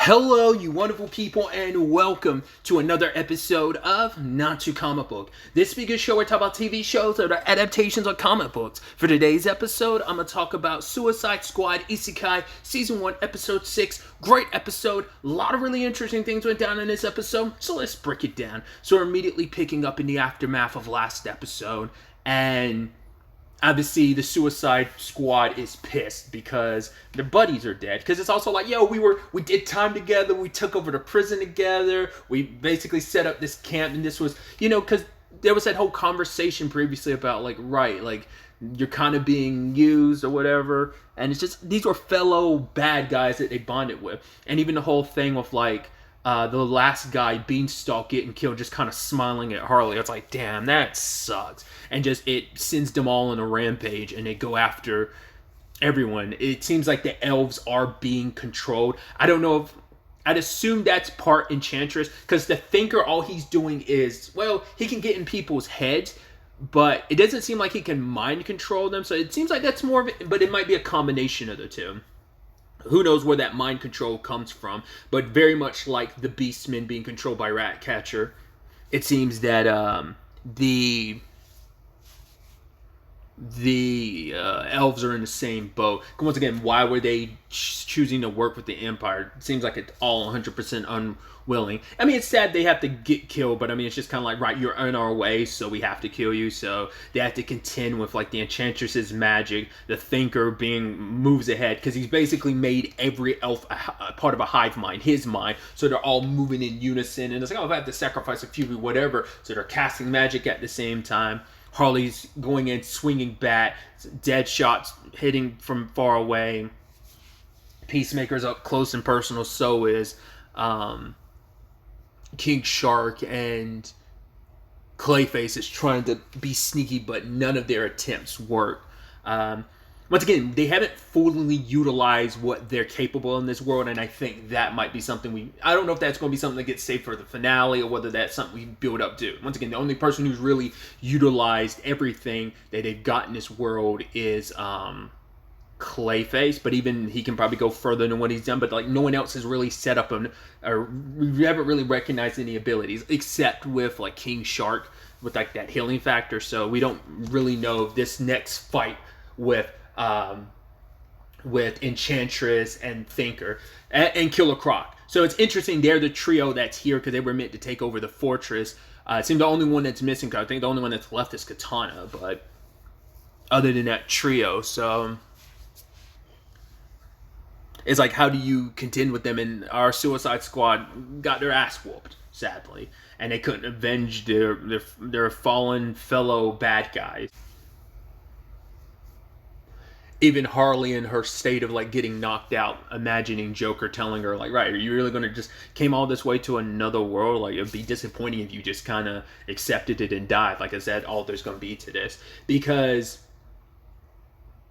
Hello, you wonderful people, and welcome to another episode of Not Too Comic Book. This big show where I talk about TV shows that are adaptations of comic books. For today's episode, I'm going to talk about Suicide Squad Isekai Season 1, Episode 6. Great episode. A lot of really interesting things went down in this episode, so let's break it down. So we're immediately picking up in the aftermath of last episode, and obviously the Suicide Squad is pissed because their buddies are dead. Because it's also like, yo, we did time together, we took over the prison together, we basically set up this camp, and this was, because there was that whole conversation previously about like you're kind of being used or whatever, and it's just, these were fellow bad guys that they bonded with. And even the whole thing with the last guy, Beanstalk, getting killed, just kind of smiling at Harley. It's like, damn, that sucks. And just, it sends them all on a rampage, and they go after everyone. It seems like the elves are being controlled. I don't know if, I'd assume that's part Enchantress, because the Thinker, all he's doing is, well, he can get in people's heads, but it doesn't seem like he can mind control them, so it seems like that's more of it, but it might be a combination of the two. Who knows where that mind control comes from, but very much like the Beastmen being controlled by Ratcatcher, it seems that the elves are in the same boat. Once again, why were they choosing to work with the Empire? It seems like it's all 100% unwilling. I mean, it's sad they have to get killed, but I mean, it's just kind of like, right, you're in our way, so we have to kill you. So they have to contend with like the Enchantress's magic, the Thinker moves ahead, because he's basically made every elf a part of a hive mind, his mind, so they're all moving in unison, and it's like, oh, if I have to sacrifice a few, whatever, so they're casting magic at the same time. Harley's going in, swinging bat, dead shots hitting from far away. Peacemaker's up close and personal, so is King Shark, and Clayface is trying to be sneaky, but none of their attempts work. Once again, they haven't fully utilized what they're capable in this world, and I think that might be something I don't know if that's going to be something that gets saved for the finale, or whether that's something we build up to. Once again, the only person who's really utilized everything that they've got in this world is Clayface, but even he can probably go further than what he's done, but like no one else has really set up or we haven't really recognized any abilities, except with like King Shark, with like that healing factor, so we don't really know if this next fight with Enchantress and Thinker and Killer Croc. So it's interesting, they're the trio that's here because they were meant to take over the fortress. It seems the only one that's missing, I think the only one that's left is Katana, but other than that trio, so it's like, how do you contend with them? And our Suicide Squad got their ass whooped, sadly, and they couldn't avenge their fallen fellow bad guys. Even Harley in her state of like getting knocked out, imagining Joker telling her like, right, are you really gonna just came all this way to another world? Like, it'd be disappointing if you just kind of accepted it and died. Like, is that all there's gonna be to this? Because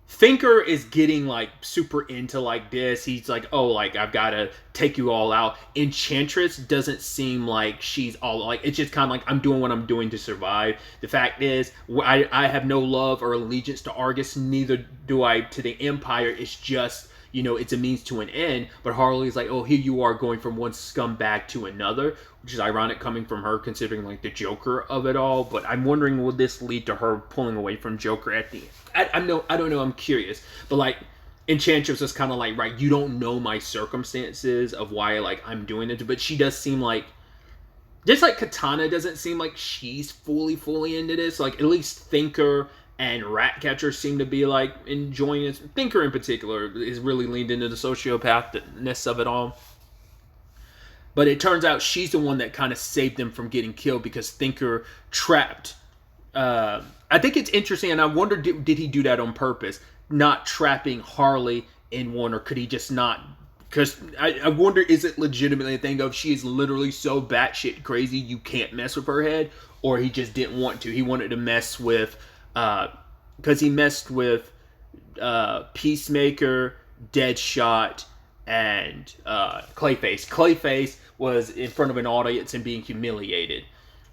Thinker is getting like super into like this. He's like, oh, like I've got to take you all out. Enchantress doesn't seem like she's all like, it's just kind of like, I'm doing what I'm doing to survive. The fact is, I have no love or allegiance to Argus, neither do I to the Empire. It's just, it's a means to an end. But Harley's like, oh, here you are going from one scumbag to another, which is ironic coming from her, considering like the Joker of it all. But I'm wondering, will this lead to her pulling away from Joker at the end? I don't know. I'm curious, but like Enchantress is kind of like, right, you don't know my circumstances of why like I'm doing it, but she does seem like, just like Katana doesn't seem like she's fully into this. Like, at least Thinker and Ratcatcher seem to be like enjoying it. Thinker in particular is really leaned into the sociopathness of it all. But it turns out she's the one that kind of saved them from getting killed, because Thinker trapped. I think it's interesting, and I wonder, did he do that on purpose? Not trapping Harley in one, or could he just not? Because I wonder, is it legitimately a thing of she is literally so batshit crazy you can't mess with her head? Or he just didn't want to. He wanted to mess with, because he messed with Peacemaker, Deadshot, and Clayface. Clayface was in front of an audience and being humiliated.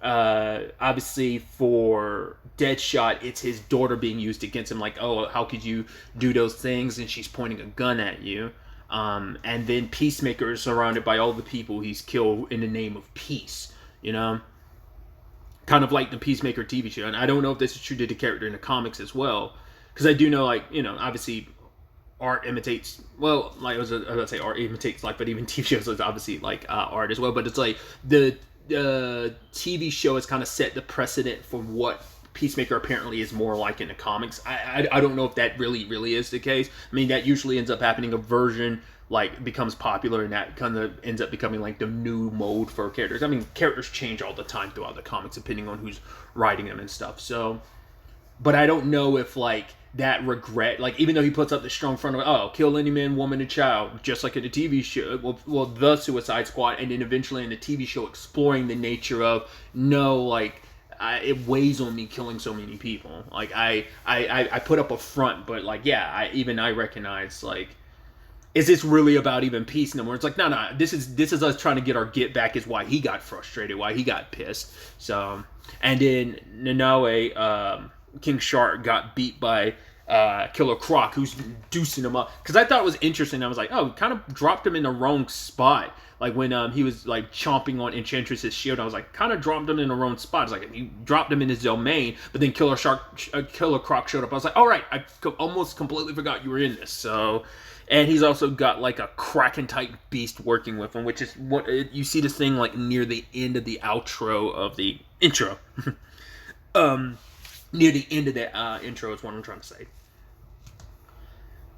Obviously for Deadshot, it's his daughter being used against him, like, oh, how could you do those things, and she's pointing a gun at you. And then Peacemaker is surrounded by all the people he's killed in the name of peace, you know? Kind of like the Peacemaker TV show. And I don't know if this is true to the character in the comics as well. Because I do know, like, you know, obviously art imitates, well, like I was about to say art imitates life, but even TV shows is obviously like art as well. But it's like the TV show has kind of set the precedent for what Peacemaker apparently is more like in the comics. I don't know if that really is the case. I mean, that usually ends up happening. A version like becomes popular, and that kind of ends up becoming like the new mode for characters. I mean, characters change all the time throughout the comics depending on who's writing them and stuff. So, but I don't know if like that regret, like even though he puts up the strong front of, oh, kill any man, woman, and child, just like in the TV show, well, the Suicide Squad, and then eventually in the TV show exploring the nature of, no, like, it weighs on me killing so many people. Like I put up a front, but like, yeah, I recognize, like, is this really about even peace no more? It's like, no, this is us trying to get our get back, is why he got frustrated, why he got pissed. So, and then Nanaue, King Shark got beat by Killer Croc, who's deucing him up. Because I thought it was interesting. I was like, oh, kind of dropped him in the wrong spot. Like when he was like chomping on Enchantress's shield, I was like, kind of dropped him in the wrong spot. It's like he dropped him in his domain, but then Killer Croc showed up. I was like, all right, I almost completely forgot you were in this. So, and he's also got like a Kraken type beast working with him, which is what you see this thing like near the end of the outro of the intro. Near the end of that intro is what I'm trying to say.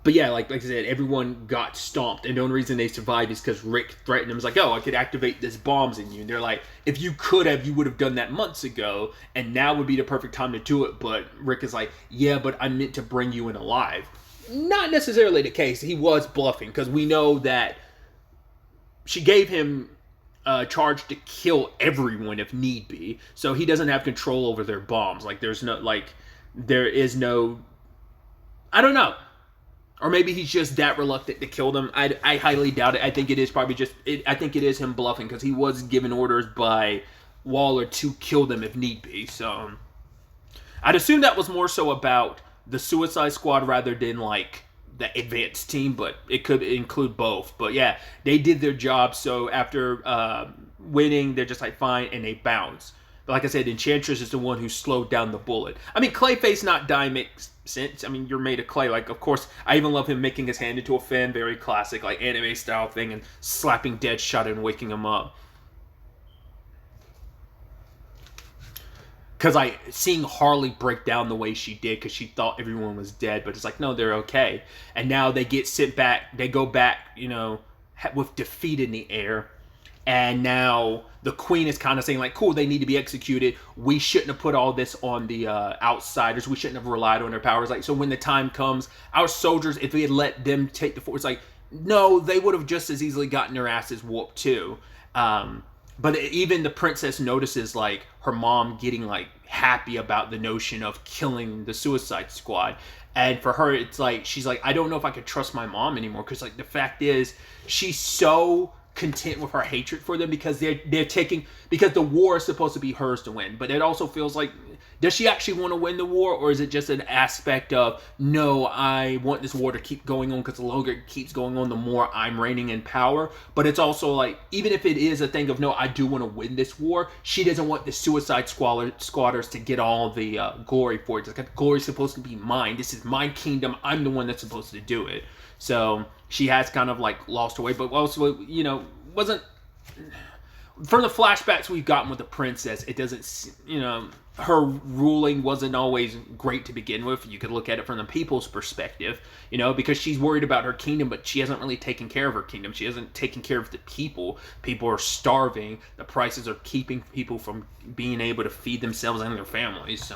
But yeah, like I said, everyone got stomped, and the only reason they survived is because Rick threatened them. It's like, oh, I could activate this bombs in you. And they're like, if you could have, you would have done that months ago, and now would be the perfect time to do it. But Rick is like, yeah, but I meant to bring you in alive. Not necessarily the case. He was bluffing, because we know that she gave him charge to kill everyone if need be. So he doesn't have control over their bombs. Like, there is no, I don't know. Or maybe he's just that reluctant to kill them. I highly doubt it. I think it is probably I think it is him bluffing, because he was given orders by Waller to kill them if need be. So I'd assume that was more so about the Suicide Squad rather than like the advanced team, but it could include both. But yeah, they did their job. So after winning, they're just like, fine, and they bounce. But like I said, Enchantress is the one who slowed down the bullet. I mean, Clayface not dying makes sense. I mean, you're made of clay. Like, of course, I even love him making his hand into a fan. Very classic, like, anime style thing, and slapping Deadshot and waking him up. Because seeing Harley break down the way she did, because she thought everyone was dead, but it's like, no, they're okay. And now they get sent back. They go back, you know, with defeat in the air. And now the queen is kind of saying, like, cool, they need to be executed. We shouldn't have put all this on the outsiders. We shouldn't have relied on their powers. Like, so when the time comes, our soldiers, if we had let them take the force, like, no, they would have just as easily gotten their asses whooped too. But even the princess notices, like, her mom getting, like, happy about the notion of killing the Suicide Squad. And for her, it's like, she's like, I don't know if I could trust my mom anymore. Because, like, the fact is, she's so content with her hatred for them, because they're taking, because the war is supposed to be hers to win, but it also feels like, does she actually want to win the war, or is it just an aspect of, no, I want this war to keep going on, because the longer it keeps going on, the more I'm reigning in power. But it's also like, even if it is a thing of, no, I do want to win this war, she doesn't want the Suicide Squatters to get all the glory for it. It's like, the glory's supposed to be mine. This is my kingdom. I'm the one that's supposed to do it. So she has kind of like lost her way, but also, you know, wasn't, from the flashbacks we've gotten with the princess, it doesn't, you know, her ruling wasn't always great to begin with. You could look at it from the people's perspective, you know, because she's worried about her kingdom, but she hasn't really taken care of her kingdom. She hasn't taken care of the people. People are starving. The prices are keeping people from being able to feed themselves and their families.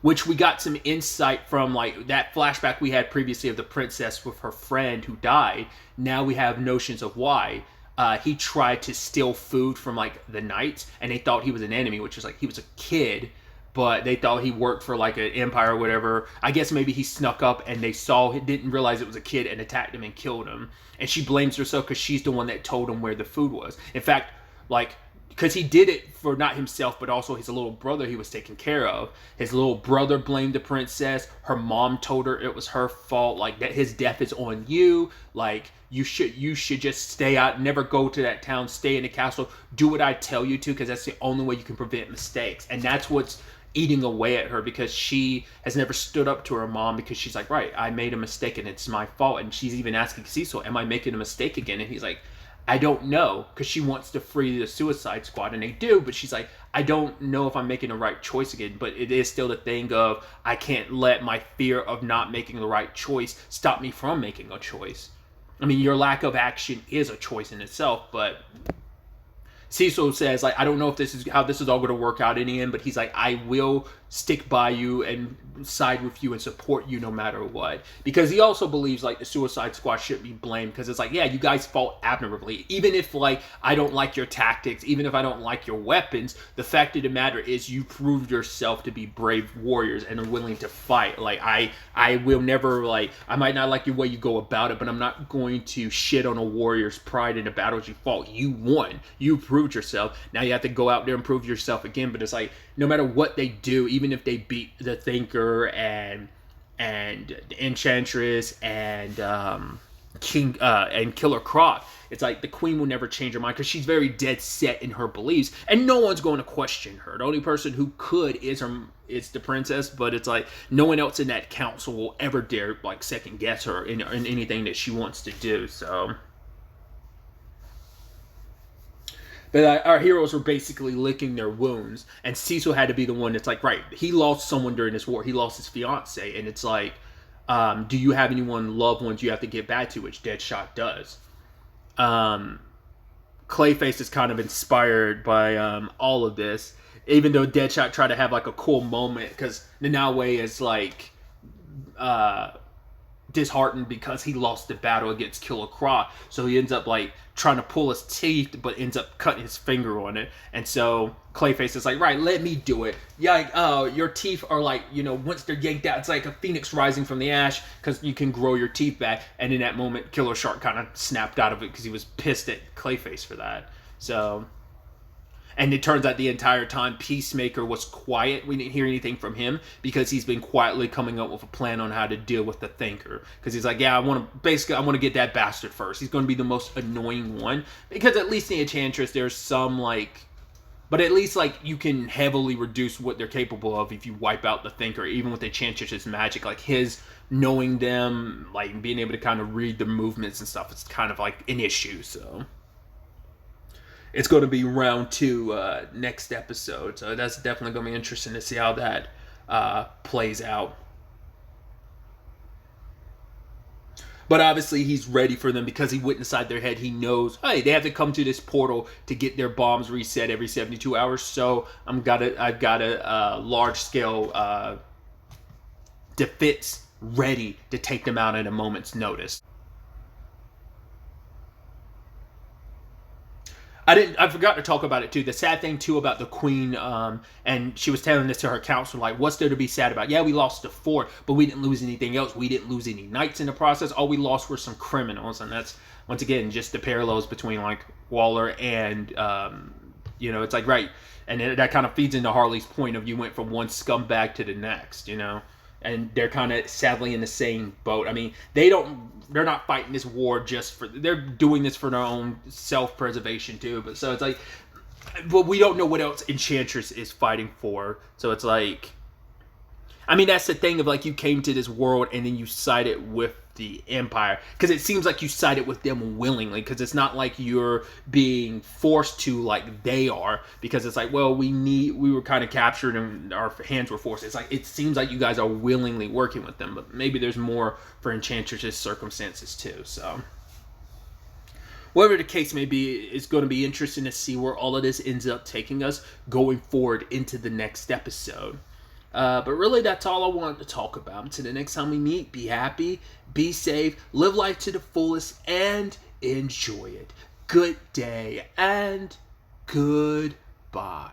Which we got some insight from, like, that flashback we had previously of the princess with her friend who died. Now we have notions of why. He tried to steal food from, like, the knights, and they thought he was an enemy, which was like, he was a kid, but they thought he worked for, like, an empire or whatever. I guess maybe he snuck up and they saw, didn't realize it was a kid, and attacked him and killed him. And she blames herself because she's the one that told him where the food was. In fact, like, because he did it for not himself, but also his little brother he was taking care of. His little brother blamed the princess. Her mom told her it was her fault, like that his death is on you. Like you should just stay out, never go to that town, stay in the castle, do what I tell you to, because that's the only way you can prevent mistakes. And that's what's eating away at her, because she has never stood up to her mom, because she's like, right, I made a mistake and it's my fault. And she's even asking Cecil, am I making a mistake again? And he's like, I don't know, because she wants to free the Suicide Squad, and they do, but she's like, I don't know if I'm making the right choice again. But it is still the thing of, I can't let my fear of not making the right choice stop me from making a choice. I mean, your lack of action is a choice in itself, but Cecil says, like, I don't know if this is how this is all going to work out in the end, but he's like, I will stick by you and side with you and support you no matter what. Because he also believes, like, the Suicide Squad should be blamed, because it's like, yeah, you guys fought admirably. Even if, like, I don't like your tactics, even if I don't like your weapons, the fact of the matter is you proved yourself to be brave warriors and are willing to fight. Like, I will never, like, I might not like the way you go about it, but I'm not going to shit on a warrior's pride in the battles you fought. You won. You proved yourself. Now you have to go out there and prove yourself again. But it's like, no matter what they do, even if they beat the Thinker and Enchantress and King and Killer Croc, it's like the Queen will never change her mind, because she's very dead set in her beliefs, and no one's going to question her. The only person who could is the princess, but it's like no one else in that council will ever dare, like, second guess her in anything that she wants to do. So, but our heroes were basically licking their wounds, and Cecil had to be the one that's like, right, he lost someone during this war. He lost his fiance, and it's like, do you have anyone, loved ones you have to get back to, which Deadshot does. Clayface is kind of inspired by all of this, even though Deadshot tried to have, like, a cool moment, because Nanaue is, like, disheartened because he lost the battle against Killer Croc, so he ends up, like, trying to pull his teeth, but ends up cutting his finger on it. And so Clayface is like, right, let me do it. Yeah, your teeth are like, once they're yanked out, it's like a phoenix rising from the ash, because you can grow your teeth back. And in that moment, Killer Shark kind of snapped out of it, because he was pissed at Clayface for that. So, and it turns out the entire time Peacemaker was quiet. We didn't hear anything from him, because he's been quietly coming up with a plan on how to deal with the Thinker. Because he's like, yeah, I want to get that bastard first. He's going to be the most annoying one, because at least in the Enchantress there's some, like, but at least, like, you can heavily reduce what they're capable of if you wipe out the Thinker. Even with the Enchantress's magic, like his knowing them, like being able to kind of read the movements and stuff, it's kind of like an issue. So it's going to be round 2 next episode. So that's definitely going to be interesting to see how that plays out. But obviously he's ready for them, because he went inside their head. He knows, hey, they have to come to this portal to get their bombs reset every 72 hours. So I've got a large-scale defense ready to take them out at a moment's notice. I forgot to talk about it too. The sad thing too about the Queen, and she was telling this to her council, like, what's there to be sad about? Yeah, we lost the fort, but we didn't lose anything else. We didn't lose any knights in the process. All we lost were some criminals, and that's, once again, just the parallels between, like, Waller and, it's like, right, and that kind of feeds into Harley's point of, you went from one scumbag to the next, and they're kind of sadly in the same boat. I mean, they're not fighting this war they're doing this for their own self-preservation too. But so it's like, but we don't know what else Enchantress is fighting for. So it's like, I mean, that's the thing of, like, you came to this world and then you sided with the Empire, because it seems like you sided with them willingly, because it's not like you're being forced to, like they are, because it's like, well, we were kind of captured and our hands were forced. It's like, it seems like you guys are willingly working with them, but maybe there's more for Enchantress's circumstances too. So whatever the case may be, it's going to be interesting to see where all of this ends up taking us going forward into the next episode. But really, that's all I wanted to talk about. Until the next time we meet, be happy, be safe, live life to the fullest, and enjoy it. Good day, and goodbye.